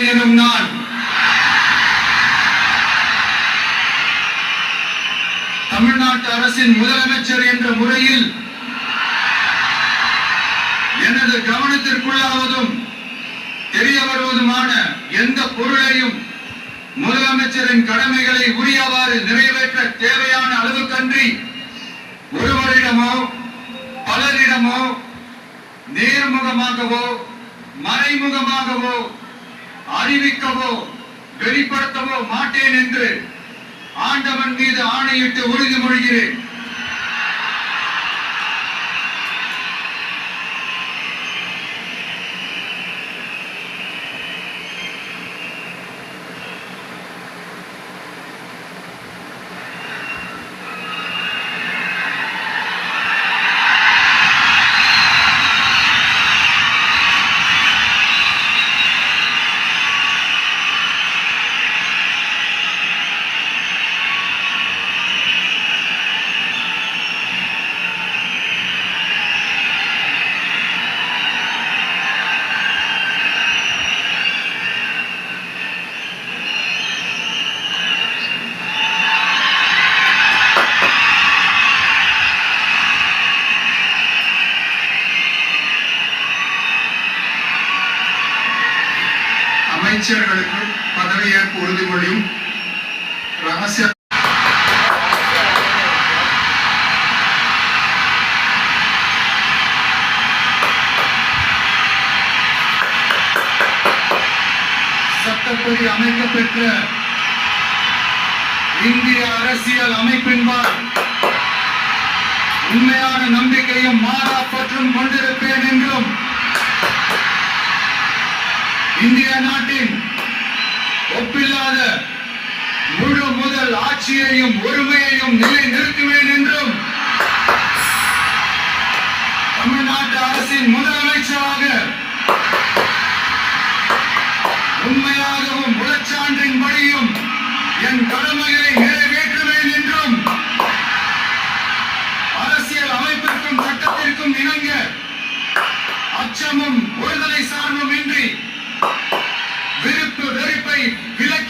எனும் நான் தமிழ்நாட்டு அரசின் முதலமைச்சர் என்ற முறையில் எனது கவனத்திற்குள்ளாவதும் தெரிய வருவதுமான எந்த பொருளையும் முதலமைச்சரின் கடமைகளை உரியவாறு நிறைவேற்ற தேவையான அளவுக்கன்றி ஒருவரிடமோ பலரிடமோ நேர்முகமாகவோ மறைமுகமாகவோ அறிவிக்கவோ வெளிப்படுத்தவோ மாட்டேன் என்று ஆண்டவன் மீது ஆணையிட்டு உறுதிமொழிகிறேன். அமைச்சர்களுக்கு பதவியேற்பு உறுதிமொழியும் ரகசிய சட்டப்படி அமைக்கப்பெற்ற இந்திய அரசியல் அமைப்பின்பால் உண்மையான நம்பிக்கையும் மாறா பற்றும் கொண்டிருப்பேன் என்றும் இந்திய நாட்டின் ஒப்பில்லாத முழு முதல் ஆட்சியையும் ஒருமையையும் நிலைநிறுத்துவேன் என்றும் தமிழ்நாட்டு அரசின் முதலமைச்சராக உண்மையாகவும் உளச்சான்றின்படியும் என் கடமைகளை நிறைவேற்றுவேன் என்றும் அரசியல் அமைப்பிற்கும் சட்டத்திற்கும் இணங்க அச்சமும் ஒருதலை சார்பும் இன்றி விருப்பு வெறுப்பை விலக்கி